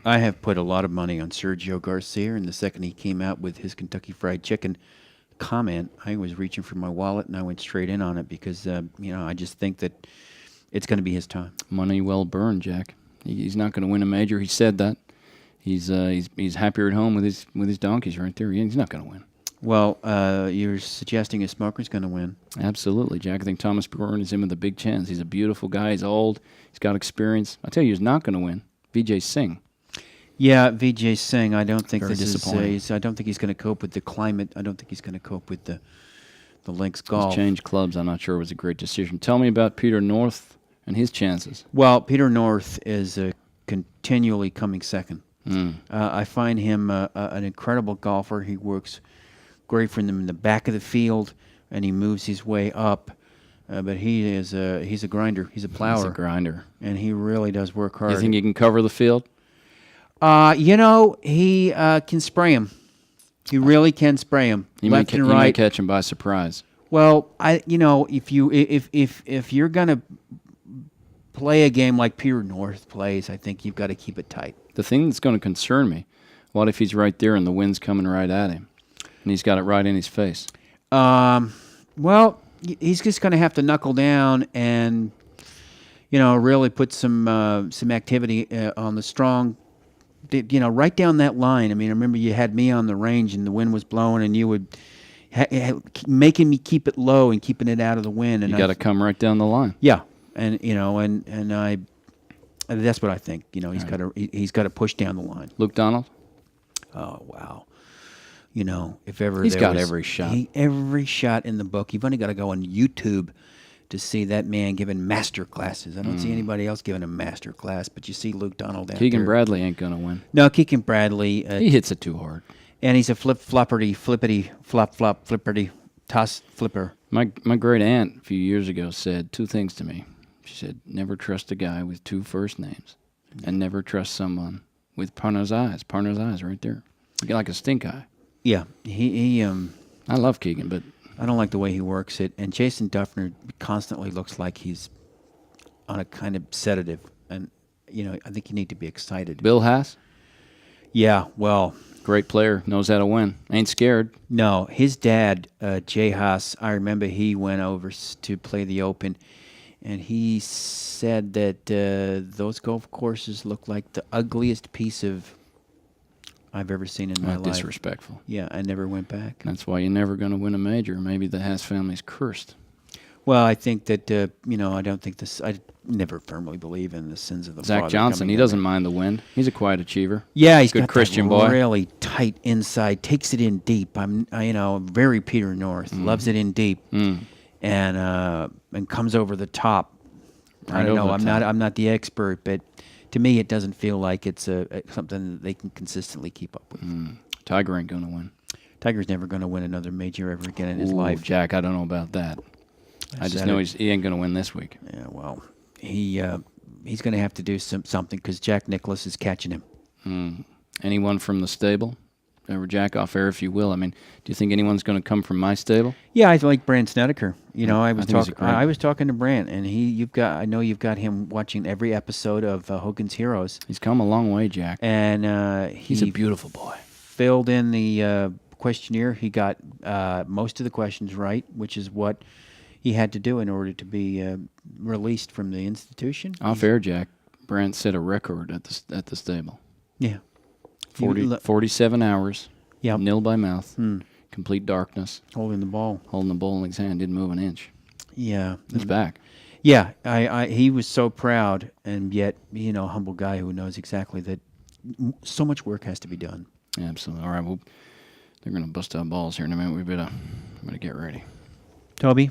I have put a lot of money on Sergio Garcia, and the second he came out with his Kentucky Fried Chicken comment, I was reaching for my wallet and I went straight in on it because I just think that it's going to be his time. Money well burned, Jack. He's not going to win a major. He said that. He's happier at home with his donkeys right there. He's not going to win. Well, you're suggesting a smoker's going to win. Absolutely, Jack. I think Thomas Bjorn is in with a big chance. He's a beautiful guy. He's old. He's got experience. I tell you, he's not going to win. Vijay Singh. Yeah, Vijay Singh. I don't think Very disappointing. I don't think he's going to cope with the climate. I don't think he's going to cope with the links golf. He's changed clubs. I'm not sure it was a great decision. Tell me about Peter North and his chances. Well, Peter North is continually coming second. I find him an incredible golfer. He works great from in the back of the field, and he moves his way up. But he's a grinder. He's a plower. He's a grinder. And he really does work hard. You think he can cover the field? He can spray him. He really can spray him left and right. He may catch him by surprise. Well, if you're gonna play a game like Peter North plays, I think you've got to keep it tight. The thing that's going to concern me, what if he's right there and the wind's coming right at him, and he's got it right in his face? Well, he's just going to have to knuckle down and really put some activity on the strong. Right down that line. I mean, I remember you had me on the range and the wind was blowing, and you would making me keep it low and keeping it out of the wind. And you got to come right down the line. Yeah, and I. That's what I think. He's got to push down the line. Luke Donald. Oh wow. If ever he's got every shot. Every shot in the book. You've only got to go on YouTube to see that man giving master classes. I don't see anybody else giving a master class, but you see Luke Donald out Keegan there. Bradley ain't going to win. No, Keegan Bradley. He hits it too hard. And he's a flippity, flop, flipperty, toss flipper. My great aunt a few years ago said two things to me. She said, never trust a guy with two first names, and never trust someone with partner's eyes. Partner's eyes right there. You get like a stink eye. Yeah, he I love Keegan, but I don't like the way he works it. And Jason Duffner constantly looks like he's on a kind of sedative. And, I think you need to be excited. Bill Haas? Yeah, well. Great player, knows how to win. Ain't scared. No, his dad, Jay Haas, I remember he went over to play the Open, and he said that those golf courses look like the ugliest piece of I've ever seen in my life. Disrespectful. Yeah, I never went back. That's why you're never going to win a major. Maybe the Haas family's cursed. Well, I think that, I don't think this, I never firmly believe in the sins of the Zach father Johnson, he coming doesn't over. mind the wind. He's a quiet achiever. Yeah, he's good got Christian that boy. Really tight inside, takes it in deep. I'm very Peter North, loves it in deep, and comes over the top. Right I don't know. over the top. I'm not the expert, but to me, it doesn't feel like it's something that they can consistently keep up with. Tiger ain't going to win. Tiger's never going to win another major ever again in his life. Jack, I don't know about that. I just know he ain't going to win this week. Yeah, well, he's going to have to do something because Jack Nicklaus is catching him. Anyone from the stable? Or Jack, off air if you will. I mean, do you think anyone's going to come from my stable? Yeah, I like Brant Snedeker. I was talking to Brant, and I know you've got him watching every episode of Hogan's Heroes. He's come a long way, Jack. And he's a beautiful boy. Filled in the questionnaire. He got most of the questions right, which is what he had to do in order to be released from the institution. Off air, Jack. Brant set a record at the stable. Yeah. 47 hours. Yep. Nil by mouth. Complete darkness. Holding the ball in his hand. Didn't move an inch. Yeah. He's back. Yeah. He was so proud, and yet, a humble guy who knows exactly that so much work has to be done. Absolutely. All right. Well, they're going to bust our balls here in a minute. We better get ready. Toby?